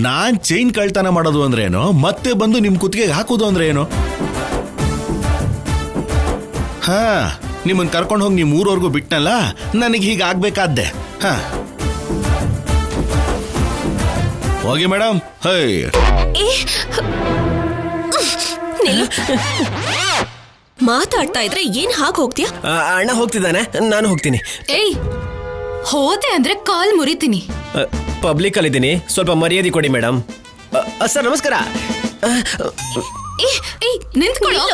ನಾನ್ chain ಕಳ್ತನ ಮಾಡೋದು ಅಂದ್ರೆ ಏನು, ಮತ್ತೆ ಬಂದು ನಿಮ್ ಕುತ್ತಿಗೆಗೆ ಹಾಕೋದು ಅಂದ್ರೆ ಏನು? ಹಾ, ನಿಮ್ಮನ್ ಕರ್ಕೊಂಡು ಹೋಗಿ ನಿಮ್ ಊರವರೆಗೂ ಬಿಟ್ನಲ್ಲ, ನನಗೆ ಹೀಗಾಗ್ಬೇಕಾದ್ದೆ. ಹಾ, ಹೋಗಿ ಮೇಡಮ್. ಹೇ, ಮಾತಾಡ್ತಾ ಇದ್ರೆ ಏನ್ ಹಾಗೆ ಹೋಗ್ತೀಯ? ಅಣ್ಣ ಹೋಗ್ತಿದ್ದಾನೆ, ನಾನು ಹೋಗ್ತೀನಿ. ಏಯ್, ಹೋದೆ ಅಂದ್ರೆ ಕಾಲ್ ಮುರಿತೀನಿ. ಪಬ್ಲಿಕ್ ಅಲ್ಲಿ ಇದ್ದೀನಿ, ಸ್ವಲ್ಪ ಮರ್ಯಾದೆ ಕೊಡಿ ಮೇಡಮ್. ಸರ್ ನಮಸ್ಕಾರ. ನಿಂತ್ಕೊಳ್ಳೋ.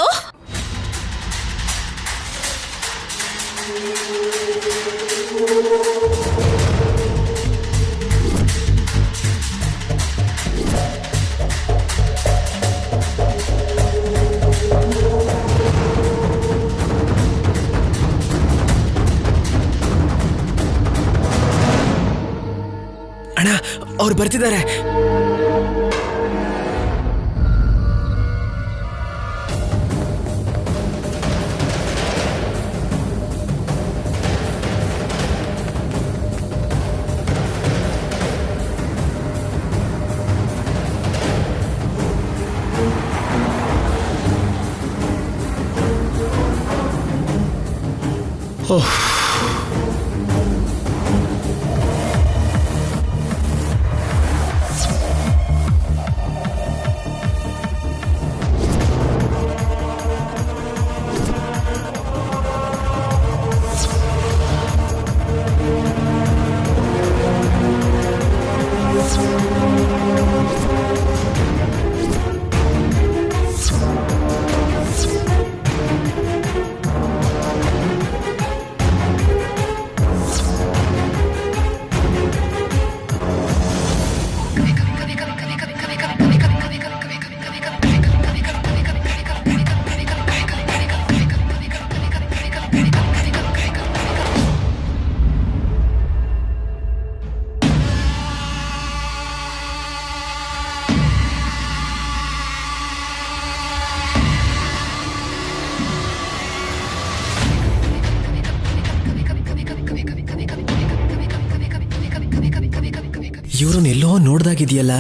ಅಣ್ಣ, ಅವ್ರು ಬರ್ತಿದ್ದಾರೆ. ಓಹ್, ಇವ್ರನ್ನ ಎಲ್ಲೋ ನೋಡ್ದಾಗಿದೆಯಲ್ಲ.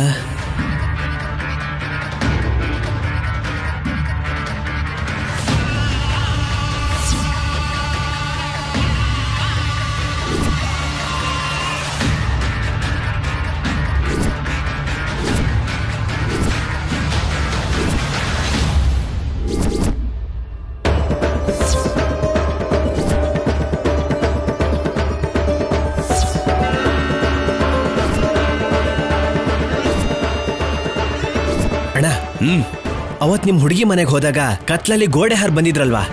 ಅಣ್ಣ, ಅವತ್ ನಿಮ್ ಹುಡುಗಿ ಮನೆಗೆ ಹೋದಾಗ ಕತ್ಲಲ್ಲಿ ಗೋಡೆ ಹಾರ್ ಬಂದಿದ್ರಲ್ವಾ,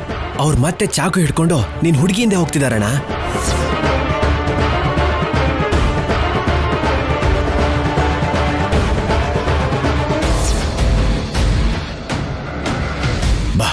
ಅವ್ರು ಮತ್ತೆ ಚಾಕು ಹಿಡ್ಕೊಂಡು ನಿನ್ ಹುಡುಗಿಯಿಂದ ಹೋಗ್ತಿದಾರಣ್ಣ. ಬಾ.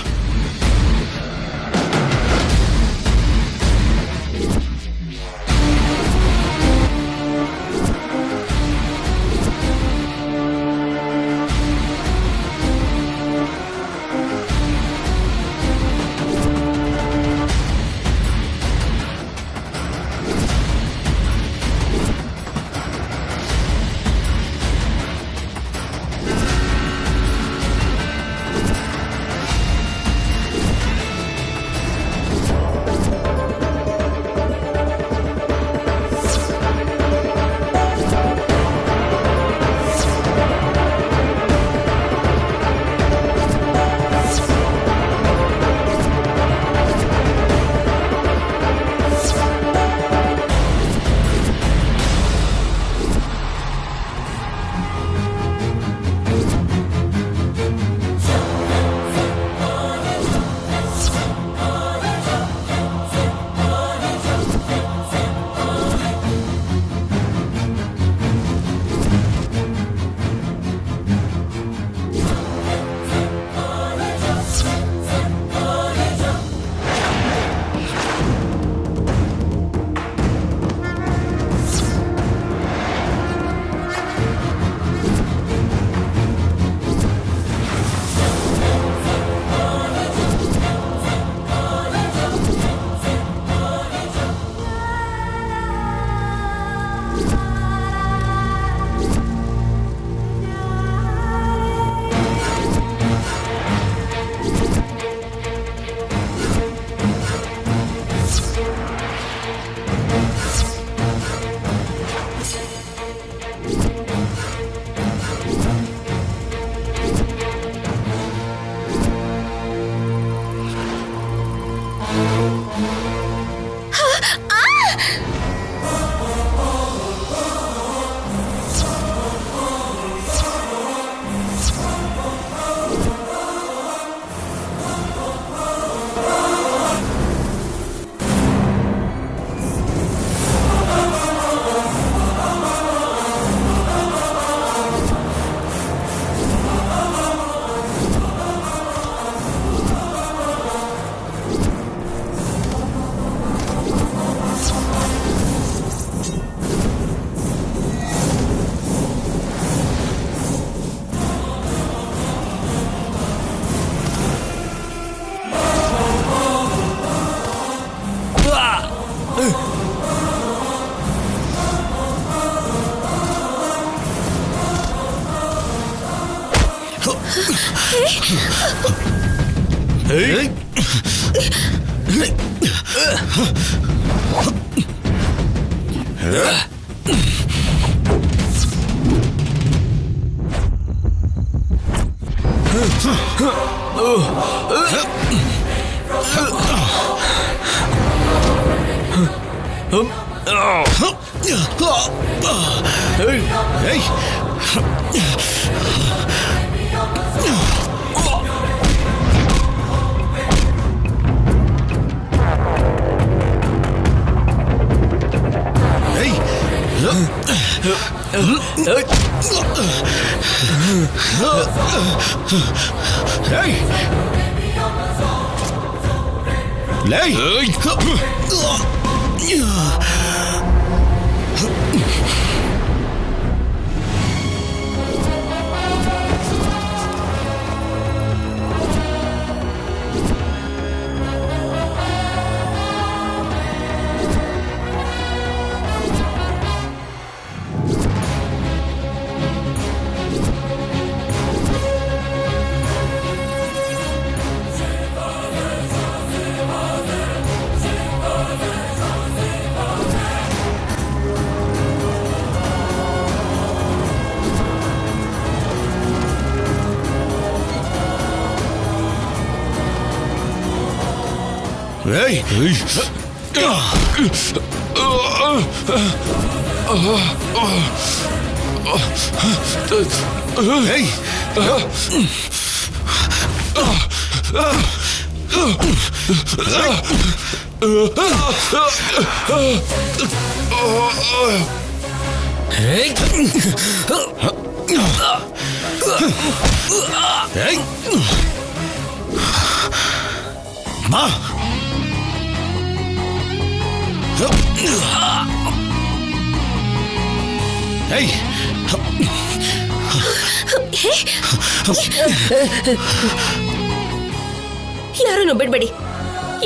ಯಾರನ್ನು ಬಿಡ್ಬೇಡಿ,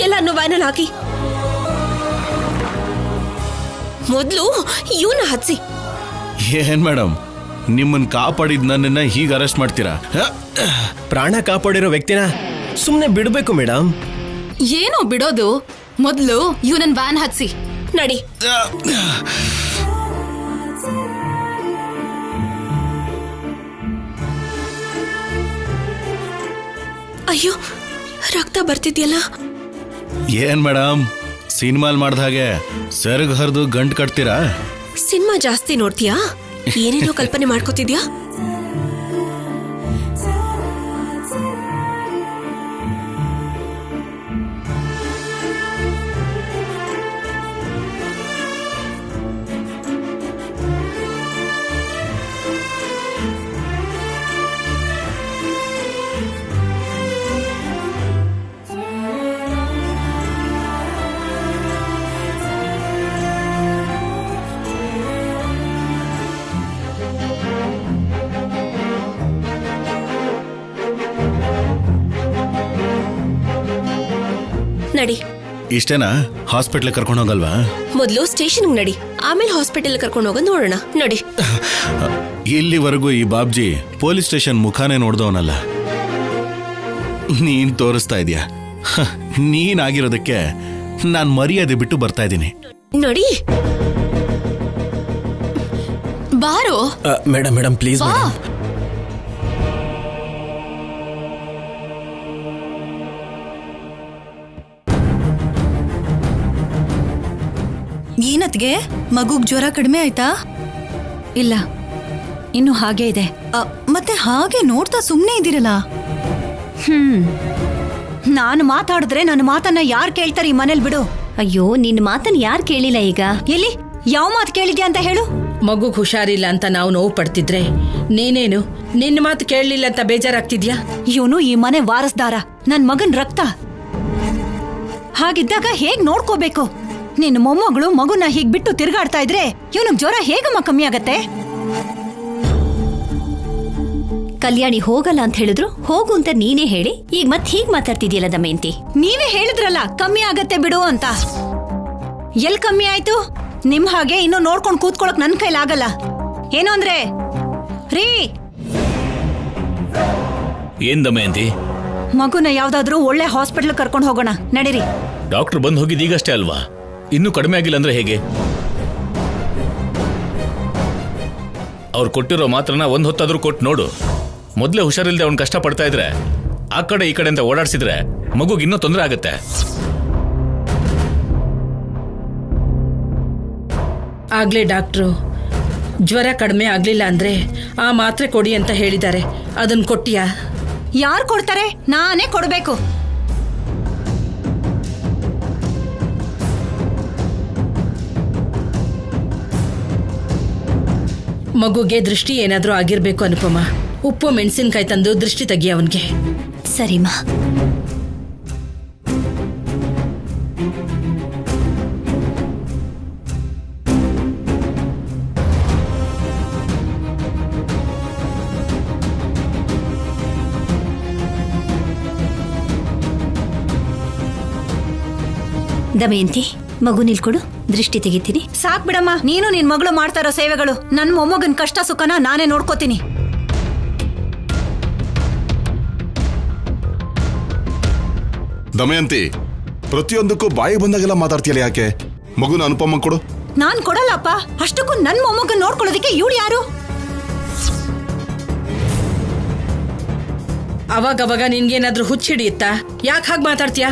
ಎಲ್ಲಾನು ವ್ಯಾನಲ್ಲಿ ಹಾಕಿ. ಮೊದ್ಲು ಇವನ್ನ ಹಚ್ಚಿ. ಏನ್ ಮೇಡಮ್, ನಿಮ್ಮನ್ ಕಾಪಾಡಿದ್ ನನ್ನನ್ನ ಹೀಗೆ ಅರೆಸ್ಟ್ ಮಾಡ್ತೀರಾ? ಪ್ರಾಣ ಕಾಪಾಡಿರೋ ವ್ಯಕ್ತಿನ ಸುಮ್ನೆ ಬಿಡ್ಬೇಕು ಮೇಡಮ್. ಏನೋ ಬಿಡೋದು, ಮೊದ್ಲು ಇವನನ್ ವ್ಯಾನ್ ಹತ್ಸಿ. ನಡಿ. ಅಯ್ಯೋ, ರಕ್ತ ಬರ್ತಿದ್ಯಲ್ಲ. ಏನ್ ಮೇಡಮ್, ಸಿನಿಮಾಲ್ ಮಾಡ್ದ ಹಾಗೆ ಸೆರಗ್ ಹರಿದು ಗಂಟ್ ಕಟ್ತೀರಾ? ಸಿನಿಮಾ ಜಾಸ್ತಿ ನೋಡ್ತೀಯಾ? ಏನೇನೋ ಕಲ್ಪನೆ ಮಾಡ್ಕೋತಿದ್ಯಾ? ನಡಿ. ಇಷ್ಟೇನಾ? ಹಾಸ್ಪಿಟ್ಲ್ ಕರ್ಕೊಂಡು ಹೋಗಲ್ವಾ? ಮೊದ್ಲು ಸ್ಟೇಷನ್ಗೆ ನಡಿ, ಆಮೇಲೆ ಹಾಸ್ಪಿಟಲ್ ಕರ್ಕೊಂಡು ಹೋಗೋದು ನೋಡೋಣ. ನಡಿ. ಇಲ್ಲಿವರೆಗೂ ಈ ಬಾಬ್ಜಿ ಪೊಲೀಸ್ ಸ್ಟೇಷನ್ ಮುಖಾನೇ ನೋಡ್ದವನಲ್ಲ. ನೀನ್ ತೋರಿಸ್ತಾ ಇದೀಯ. ನೀನಾಗಿರೋದಕ್ಕೆ ನಾನ್ ಮರ್ಯಾದೆ ಬಿಟ್ಟು ಬರ್ತಾ ಇದ್ದೀನಿ. ನಡಿ. ಬಾರೋ. Madam madam please madam. ಏನತ್ಗೆ, ಮಗುಗ್ ಜ್ವರ ಕಡಿಮೆ ಆಯ್ತಾ? ಇಲ್ಲ, ಇನ್ನು ಹಾಗೆ ಇದೆ. ಮತ್ತೆ ಹಾಗೆ ನೋಡ್ತಾ ಸುಮ್ನೆ ಇದ್ದೀರಲ್ಲ. ನಾನು ಮಾತಾಡಿದ್ರೆ ನನ್ನ ಮಾತನ್ನ ಯಾರು ಕೇಳ್ತಾರೆ ಈ ಮನೇಲಿ? ಬಿಡು. ಅಯ್ಯೋ, ನಿನ್ನ ಮಾತನ್ನ ಯಾರು ಕೇಳಿಲ್ಲ ಈಗ. ಎಲ್ಲಿ ಯಾವ ಮಾತು ಕೇಳಿದ್ಯಾ ಅಂತ ಹೇಳು. ಮಗುಗ್ ಹುಷಾರಿಲ್ಲ ಅಂತ ನಾವು ನೋವು ಪಡ್ತಿದ್ರೆ ನೀನೇನು ನಿನ್ನ ಮಾತು ಕೇಳಲಿಲ್ಲ ಅಂತ ಬೇಜಾರಾಗ್ತಿದ್ಯಾ? ಇವನು ಈ ಮನೆ ವಾರಸ್ದಾರ, ನನ್ ಮಗನ್ ರಕ್ತ. ಹಾಗಿದ್ದಾಗ ಹೇಗ್ ನೋಡ್ಕೋಬೇಕು? ನಿನ್ನ ಮೊಮ್ಮಗಳು ಮಗುನ ಹೀಗ್ ಬಿಟ್ಟು ತಿರ್ಗಾಡ್ತಾ ಇದ್ರೆ ಇವನಿಗೆ ಜ್ವರ ಹೇಗಮ್ಮ ಕಮ್ಮಿ ಆಗತ್ತೆ? ಕಲ್ಯಾಣಿ ಹೋಗಲ್ಲ ಅಂತ ಹೇಳಿದ್ರು ಹೋಗು ಅಂತ ನೀನೇ ಹೇಳಿ ಈಗ ಮತ್ತೆ ಹೀಗ್ ಮಾತಾಡ್ತಿದ್ಯಲ್ಲ ದಮಯಂತಿ. ನೀವೇ ಹೇಳಿದ್ರಲ್ಲ ಕಮ್ಮಿ ಆಗತ್ತೆ ಬಿಡು ಅಂತ. ಎಲ್ ಕಮ್ಮಿ ಆಯ್ತು? ನಿಮ್ ಹಾಗೆ ಇನ್ನು ನೋಡ್ಕೊಂಡ್ ಕೂತ್ಕೊಳಕ್ ನನ್ ಕೈಲಾಗಲ್ಲ. ಏನು ಅಂದ್ರೆ ರೀ ಏನ್ ದಮಯಂತಿ? ಮಗುನ ಯಾವ್ದಾದ್ರೂ ಒಳ್ಳೆ ಹಾಸ್ಪಿಟಲ್ ಕರ್ಕೊಂಡು ಹೋಗೋಣ, ನಡೀರಿ. ಡಾಕ್ಟರ್ ಬಂದು ಹೋಗಿದ್ದು ಈಗಷ್ಟೇ ಅಲ್ವಾ? ಇನ್ನೂ ಕಡಿಮೆ ಆಗಿಲ್ಲ ಅಂದ್ರೆ ಹೇಗೆ? ಅವ್ರು ಕೊಟ್ಟಿರೋ ಮಾತ್ರನ ಒಂದ್ ಹೊತ್ತಾದ್ರೂ ಕೊಟ್ಟು ನೋಡು. ಮೊದಲೇ ಹುಷಾರಿಲ್ದೆ ಅವ್ನು ಕಷ್ಟ ಪಡ್ತಾ ಇದ್ರೆ ಆ ಕಡೆ ಈ ಕಡೆ ಅಂತ ಓಡಾಡ್ಸಿದ್ರೆ ಮಗುಗೆ ಇನ್ನೂ ತೊಂದರೆ ಆಗುತ್ತೆ. ಆಗ್ಲೇ ಡಾಕ್ಟ್ರು ಜ್ವರ ಕಡಿಮೆ ಆಗ್ಲಿಲ್ಲ ಅಂದ್ರೆ ಆ ಮಾತ್ರೆ ಕೊಡಿ ಅಂತ ಹೇಳಿದ್ದಾರೆ. ಅದನ್ನ ಕೊಟ್ಟಿಯಾ? ಯಾರು ಕೊಡ್ತಾರೆ? ನಾನೇ ಕೊಡ್ಬೇಕು. ಮಗುಗೆ ದೃಷ್ಟಿ ಏನಾದ್ರೂ ಆಗಿರ್ಬೇಕು ಅನುಪಮ. ಉಪ್ಪು ಮೆಣಸಿನ್ಕಾಯಿ ತಂದು ದೃಷ್ಟಿ ತೆಗಿ ಅವನ್ಗೆ. ಸರಿಮಾ. ದಮಯಂತಿ, ಮಗು ನಿಲ್ಕೊಡು, ದೃಷ್ಟಿ ತೆಗಿತೀನಿ. ಸಾಕ್ ಬಿಡಮ್ಮ, ನೀನು ನಿನ್ ಮಗಳು ಮಾಡ್ತಾ ಇರೋ ಸೇವೆಗಳು. ನನ್ ಮೊಮ್ಮಗನ್ ಕಷ್ಟ ಸುಖನ ನಾನೇ ನೋಡ್ಕೋತೀನಿ. ದಮಯಂತಿ, ಪ್ರತಿಯೊಂದಕ್ಕೂ ಬಾಯಿ ಬಂದಾಗೆಲ್ಲ ಮಾತಾಡ್ತೀಯಲ್ಲ, ಯಾಕೆ? ಮಗುನ ಅನುಪಮ ಕೊಡು. ನಾನ್ ಕೊಡಲ್ಲಪ್ಪ. ಅಷ್ಟಕ್ಕೂ ನನ್ ಮೊಮ್ಮಗನ್ ನೋಡ್ಕೊಳ್ಳೋದಿಕ್ಕೆ ಇವಳು ಯಾರು? ಅವಾಗವಾಗ ನಿನ್ಗೇನಾದ್ರೂ ಹುಚ್ಚಿಡಿಯುತ್ತಾ? ಯಾಕೆ ಹಾಗೆ ಮಾತಾಡ್ತೀಯಾ?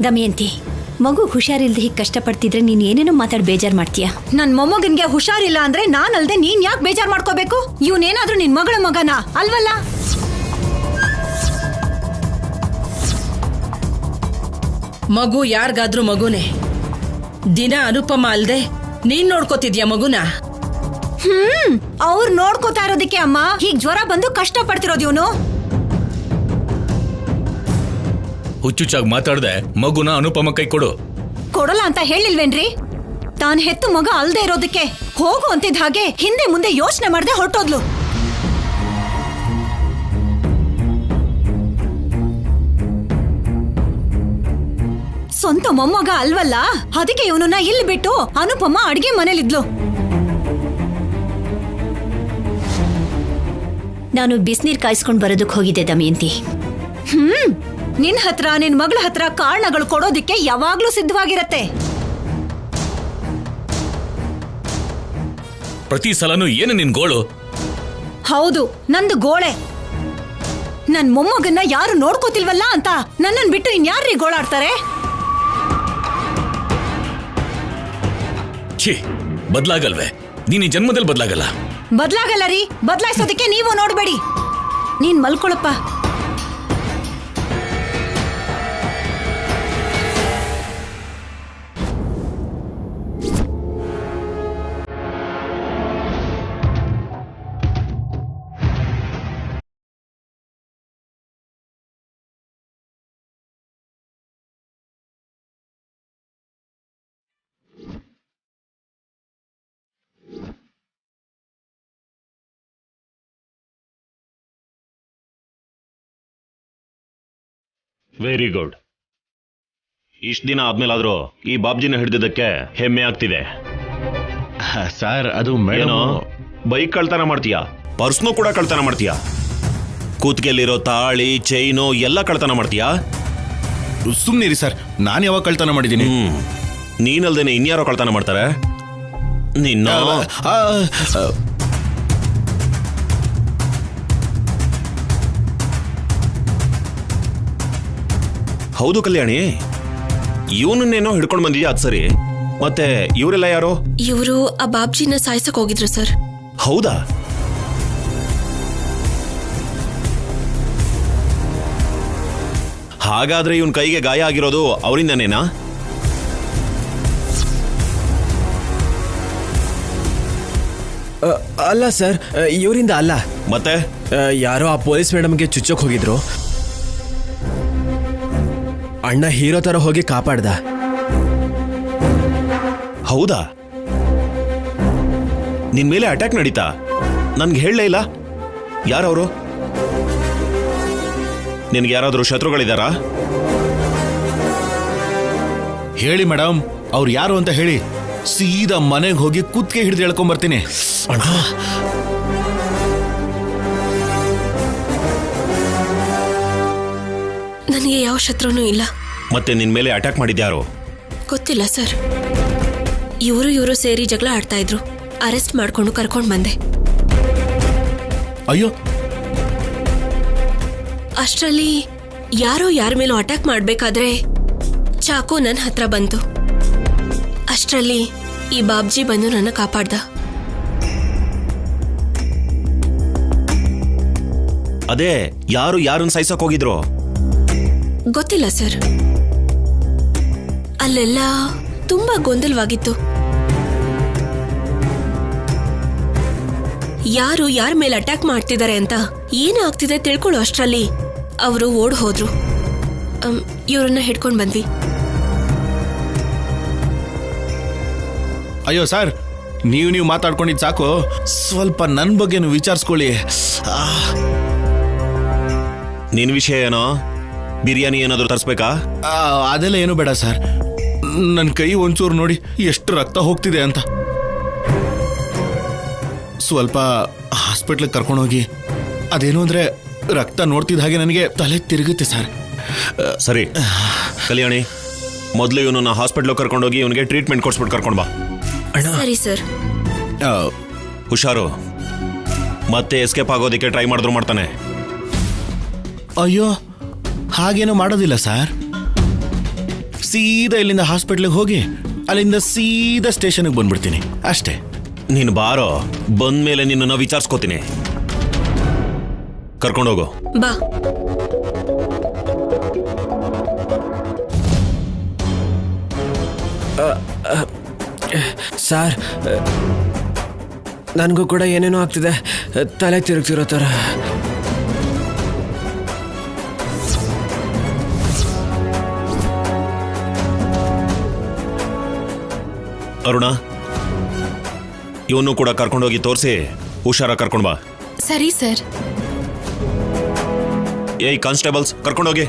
ದಮಯಂತಿ, ಮಗು ಹುಷಾರಿಲ್ದೆ ಹೀಗೆ ಕಷ್ಟಪಡ್ತಿದ್ರೆ ನೀನ್ ಏನೇನೋ ಮಾತಾಡಿ ಬೇಜಾರ್ ಮಾಡ್ತೀಯಾ? ನನ್ ಮೊಮ್ಮಗನ್ಗೆ ಹುಷಾರಿಲ್ಲ ಅಂದ್ರೆ ನಾನಲ್ದೆ ನೀನ್ ಯಾಕೆ ಬೇಜಾರ್ ಮಾಡ್ಕೋಬೇಕು? ಇವನೇನಾದ್ರೂ ನಿನ್ ಮಗಳ ಮಗನ ಅಲ್ವಲ್ಲ? ಮಗು ಯಾರಿಗಾದ್ರೂ ಮಗುನೇ. ದಿನ ಅನುಪಮ ಅಲ್ದೆ ನೀನ್ ನೋಡ್ಕೋತಿದ್ಯಾ ಮಗುನ? ಅವ್ರು ನೋಡ್ಕೋತಾ ಇರೋದಕ್ಕೆ ಅಮ್ಮ ಹೀಗ್ ಜ್ವರ ಬಂದು ಕಷ್ಟ ಪಡ್ತಿರೋದು. ಇವನು ಹುಚ್ಚುಚ್ಚಾಗಿ ಮಾತಾಡ್ದೆ ಮಗುನ ಅನುಪಮ ಕೈ ಕೊಡು. ಕೊಡಲ್ಲ ಅಂತ ಹೇಳಿಲ್ವೇನ್ರಿ? ತಾನ್ ಹೆತ್ತು ಮಗ ಅಲ್ದೇ ಇರೋದಕ್ಕೆ ಹೋಗು ಅಂತಿದ್ದ ಹಾಗೆ ಹಿಂದೆ ಮುಂದೆ ಯೋಚನೆ ಮಾಡದೆ ಹೊರಟೋದ್ಲು. ಸ್ವಂತ ಮೊಮ್ಮಗ ಅಲ್ವಲ್ಲ, ಅದಕ್ಕೆ ಇವನನ್ನ ಇಲ್ಲಿ ಬಿಟ್ಟು ಅನುಪಮ ಅಡಿಗೆ ಮನೇಲಿದ್ಲು. ನಾನು ಬಿಸಿನೀರ್ ಕಾಯಿಸ್ಕೊಂಡ್ ಬರೋದಕ್ಕೆ ಹೋಗಿದ್ದೆ ದಮಯಂತಿ. ನಿನ್ ಹತ್ರ ನಿನ್ ಮಗಳ ಹತ್ರ ಕಾರಣಗಳು ಕೊಡೋದಿಕ್ಕೆ ಯಾವಾಗ್ಲೂ ಸಿದ್ಧವಾಗಿರತ್ತೆ. ಪ್ರತಿ ಸಲನೂ ಏನು ನಿನ್ ಗೋಳು? ಹೌದು, ನಂದು ಗೋಳೆ. ನನ್ ಮೊಮ್ಮಗನ್ನ ಯಾರು ನೋಡ್ಕೋತಿಲ್ವಲ್ಲ ಅಂತ ನನ್ನನ್ ಬಿಟ್ಟು ಇನ್ಯಾರ್ರೀ ಗೋಳಾಡ್ತಾರೆ? ಛೀ, ಬದ್ಲಾಗಲ್ವೇ? ನೀನ್ ಈ ಜನ್ಮದಲ್ಲಿ ಬದ್ಲಾಗಲ್ಲ. ಬದ್ಲಾಗಲ್ಲ ರೀ. ಬದ್ಲಾಯಿಸೋದಕ್ಕೆ ನೀವು ನೋಡ್ಬೇಡಿ. ನೀನ್ ಮಲ್ಕೊಳಪ್ಪ. Very good. ಇಷ್ಟು ದಿನ ಆದ್ಮೇಲಾದ್ರೂ ಈ ಬಾಬ್ಜಿನ ಹಿಡಿದಿದ್ದಕ್ಕೆ ಹೆಮ್ಮೆ ಆಗ್ತಿದೆ. ಸರ್, ಅದು ಮೇಡಮ್ ಬೈಕ್ ಕಳ್ತನ ಮಾಡ್ತೀಯಾ? ಪರ್ಸ್ನೂ ಕೂಡ ಕಳ್ತನ ಮಾಡ್ತೀಯಾ? ಕೂತ್ಗೆಲ್ಲಿರೋ ತಾಳಿ ಚೈನು ಎಲ್ಲ ಕಳ್ತನ ಮಾಡ್ತೀಯಾ? ಸುಮ್ನಿರಿ ಸರ್, ನಾನು ಯಾವಾಗ ಕಳ್ತನ ಮಾಡಿದ್ದೀನಿ? ನೀನಲ್ದೇನೆ ಇನ್ಯಾರೋ ಕಳ್ತನ ಮಾಡ್ತಾರೆ. ನಿನ್ನ ಹೌದು ಕಲ್ಯಾಣಿ, ಇವನನ್ನೇನೋ ಹಿಡ್ಕೊಂಡು ಬಂದಿದ್ಯಾ? ಅದ್ ಸರಿ, ಮತ್ತೆ ಇವರೆಲ್ಲ ಯಾರು? ಇವರು ಆ ಬಾಬ್ಜಿನ ಸಾಯ್ಸಕ್ ಹೋಗಿದ್ರು ಸರ್. ಹೌದಾ? ಹಾಗಾದ್ರೆ ಇವನ್ ಕೈಗೆ ಗಾಯ ಆಗಿರೋದು ಅವರಿಂದನೇನಾ? ಅಲ್ಲ ಸರ್, ಇವರಿಂದ ಅಲ್ಲ. ಮತ್ತೆ ಯಾರೋ ಆ ಪೊಲೀಸ್ ಮೇಡಮ್ಗೆ ಚುಚ್ಚೋಕ್ ಹೋಗಿದ್ರು. ಅಣ್ಣ ಹೀರೋ ತರ ಹೋಗಿ ಕಾಪಾಡ್ದ. ಹೌದಾ? ನಿನ್ ಮೇಲೆ ಅಟ್ಯಾಕ್ ನಡೀತಾ? ನನ್ಗೆ ಹೇಳಲೇ ಇಲ್ಲ. ಯಾರವರು? ನಿನ್ಗೆ ಯಾರಾದ್ರೂ ಶತ್ರುಗಳಿದಾರಾ? ಹೇಳಿ ಮೇಡಮ್, ಅವ್ರು ಯಾರು ಅಂತ ಹೇಳಿ. ಸೀದಾ ಮನೆಗೆ ಹೋಗಿ ಕುತ್ತಿಗೆ ಹಿಡಿದು ಹೇಳ್ಕೊಂಡ್ ಬರ್ತೀನಿ. ನನಗೆ ಯಾವ ಶತ್ರುನೂ ಇಲ್ಲ. ಮತ್ತೆ ನಿನ್ ಮೇಲೆ ಅಟ್ಯಾಕ್ ಮಾಡಿದ್ಯಾರು? ಗೊತ್ತಿಲ್ಲ ಸರ್. ಇವರು ಸೇರಿ ಜಗಳ ಆಡ್ತಾ ಇದ್ರು. ಅರೆಸ್ಟ್ ಮಾಡ್ಕೊಂಡು ಕರ್ಕೊಂಡು ಬಂದೆ. ಅಯ್ಯೋ, ಅಷ್ಟರಲ್ಲಿ ಯಾರೋ ಯಾರ ಮೇಲೂ ಅಟ್ಯಾಕ್ ಮಾಡ್ಬೇಕಾದ್ರೆ ಚಾಕು ನನ್ನ ಹತ್ರ ಬಂತು. ಅಷ್ಟರಲ್ಲಿ ಈ ಬಾಬ್ಜಿ ಬಂದು ನನ್ನ ಕಾಪಾಡ್ದ. ಅದೇ ಯಾರನ್ನ ಸಾಯ್ಸಕ್ ಹೋಗಿದ್ರು? ಗೊತ್ತಿಲ್ಲ ಸರ್. ಅಲ್ಲೆಲ್ಲ ತುಂಬಾ ಗೊಂದಲವಾಗಿತ್ತು. ಯಾರು ಯಾರ ಮೇಲೆ ಅಟ್ಯಾಕ್ ಮಾಡ್ತಿದ್ದಾರೆ ಅಂತ ಏನಾಗ್ತಿದೆ ತಿಳ್ಕೊಳ್ಳೋ ಅಷ್ಟರಲ್ಲಿ ಅವರು ಓಡ್ ಹೋದ್ರು. ಇವ್ರನ್ನ ಹಿಡ್ಕೊಂಡು ಬಂದ್ವಿ. ಅಯ್ಯೋ ಸರ್, ನೀವು ಮಾತಾಡ್ಕೊಂಡಿದ್ ಸಾಕು. ಸ್ವಲ್ಪ ನನ್ನ ಬಗ್ಗೆನು ವಿಚಾರಿಸ್ಕೊಳ್ಳಿ. ನಿನ್ ವಿಷಯ ಏನೋ? ಬಿರಿಯಾನಿ ಏನಾದ್ರು ತರಿಸ್ಬೇಕಾ? ಅದೆಲ್ಲ ಏನು ಬೇಡ ಸರ್. ನನ್ನ ಕೈ ಒಂಚೂರು ನೋಡಿ ಎಷ್ಟು ರಕ್ತ ಹೋಗ್ತಿದೆ ಅಂತ. ಸ್ವಲ್ಪ ಹಾಸ್ಪಿಟ್ಲಿಗೆ ಕರ್ಕೊಂಡೋಗಿ. ಅದೇನು ಅಂದ್ರೆ ರಕ್ತ ನೋಡ್ತಿದ್ದ ಹಾಗೆ ನನಗೆ ತಲೆ ತಿರುಗುತ್ತೆ ಸರ್. ಸರಿ ಕಲ್ಯಾಣಿ, ಮೊದಲು ಇವನನ್ನ ಹಾಸ್ಪಿಟ್ಲಿಗೆ ಕರ್ಕೊಂಡೋಗಿ ಇವನಿಗೆ ಟ್ರೀಟ್ಮೆಂಟ್ ಕೊಡ್ಸ್ಬಿಟ್ಟು ಕರ್ಕೊಂಡು ಬಾ. ಸರಿ ಸರ್. ಹುಷಾರು. ಮತ್ತೆ ಎಸ್ಕೇಪ್ ಆಗೋದಕ್ಕೆ ಟ್ರೈ ಮಾಡಿದ್ರು ಮಾಡ್ತಾನೆ. ಅಯ್ಯೋ, ಹಾಗೇನೂ ಮಾಡೋದಿಲ್ಲ ಸರ್. ಸೀದಾ ಇಲ್ಲಿಂದ ಹಾಸ್ಪಿಟ್ಲಿಗೆ ಹೋಗಿ ಅಲ್ಲಿಂದ ಸೀದಾ ಸ್ಟೇಷನ್ಗೆ ಬಂದ್ಬಿಡ್ತೀನಿ ಅಷ್ಟೇ. ನೀನು ಬಾರೋ, ಬಂದ್ಮೇಲೆ ನಿನ್ನನ್ನು ವಿಚಾರಿಸ್ಕೋತೀನಿ. ಕರ್ಕೊಂಡೋಗು. ಬಾ. ಸರ್, ನನಗೂ ಕೂಡ ಏನೇನೋ ಆಗ್ತಿದೆ. ತಲೆ ತಿರುಗ್ತಿರೋ ಥರ. ಅರುಣ, ಇವನು ಕೂಡ ಕರ್ಕೊಂಡೋಗಿ ತೋರಿಸಿ ಹುಷಾರ ಕರ್ಕೊಂಡ್ ಬಾ. ಸರಿ ಸರ್. ಏಯ್ ಕಾನ್ಸ್ಟೇಬಲ್ಸ್, ಕರ್ಕೊಂಡೋಗಿ.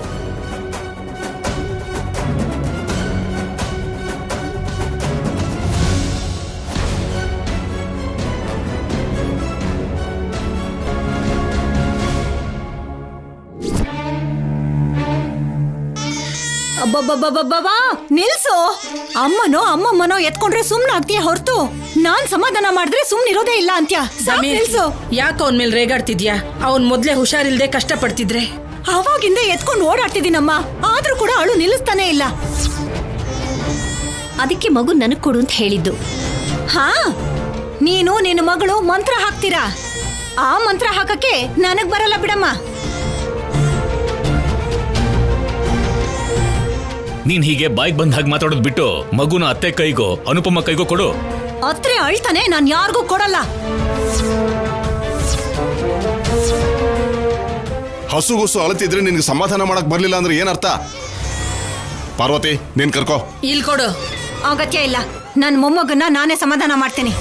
ಅಬ್ಬಬ್ಬಬ್ಬಬ್ಬಾ, ನಿಲ್ಸು. ಅಮ್ಮಮ್ಮನೋ ಎತ್ಕೊಂಡ್ರೆ ಸುಮ್ನ ಆಗ್ತೀಯ ಹೊರತು ನಾನ್ ಸಮಾಧಾನ ಮಾಡಿದ್ರೆ ಸುಮ್ನಿರೋದೇ ಇಲ್ಲ ಅಂತ್ಯ. ನಿಲ್ಸು. ಯಾಕೆ ಅವನ್ ಮೇಲೆ ರೇಗಾಡ್ತಿದ್ಯಾ? ಅವನ್ ಮೊದ್ಲೇ ಹುಷಾರಿಲ್ದೆ ಕಷ್ಟ ಪಡ್ತಿದ್ರೆ. ಅವಾಗಿಂದ ಎತ್ಕೊಂಡು ಓಡಾಡ್ತಿದ್ದೀನಮ್ಮ, ಆದ್ರೂ ಕೂಡ ಅವಳು ನಿಲ್ಲಿಸ್ತಾನೆ ಇಲ್ಲ. ಅದಕ್ಕೆ ಮಗು ನನಗ್ ಕೊಡು ಅಂತ ಹೇಳಿದ್ದು. ಹಾ, ನೀನು ನಿನ್ನ ಮಗಳು ಮಂತ್ರ ಹಾಕ್ತೀರಾ. ಆ ಮಂತ್ರ ಹಾಕಕ್ಕೆ ನನಗ್ ಬರಲ್ಲ ಬಿಡಮ್ಮ. ನೀನ್ ಹೀಗೆ ಬಾಯ್ಗೆ ಬಂದ ಹಾಗೆ ಮಾತಾಡೋದು ಬಿಟ್ಟು ಮಗುನ ಅತ್ತೆ ಕೈಗೋ ಅನುಪಮ ಕೈಗೋ ಕೊಡು. ಅತ್ರೆ ಅಳ್ತಾನೆ, ನಾನ್ ಯಾರಿಗೂ ಕೊಡಲ್ಲ. ಹಸುಗುಸು ಅಳತಿದ್ರೆ ನಿನ್ಗೆ ಸಮಾಧಾನ ಮಾಡಕ್ ಬರ್ಲಿಲ್ಲ ಅಂದ್ರೆ ಏನರ್ಥ? ಪಾರ್ವತಿ, ನೀನ್ ಕರ್ಕೋ. ಇಲ್ ಕೊಡು. ಅಗತ್ಯ ಇಲ್ಲ. ನನ್ ಮೊಮ್ಮಗನ್ನ ನಾನೇ ಸಮಾಧಾನ ಮಾಡ್ತೀನಿ.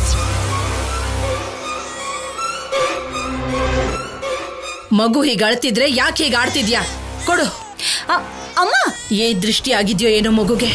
ಮಗು ಹೀಗೆ ಅಳ್ತಿದ್ರೆ ಯಾಕೆ ಹೀಗೆ ಆಡ್ತಿದ್ಯಾ? ಕೊಡು. ಅಮ್ಮ, ಏನ್ ದೃಷ್ಟಿ ಆಗಿದ್ಯೋ ಏನೋ ಮಗುಗೆ.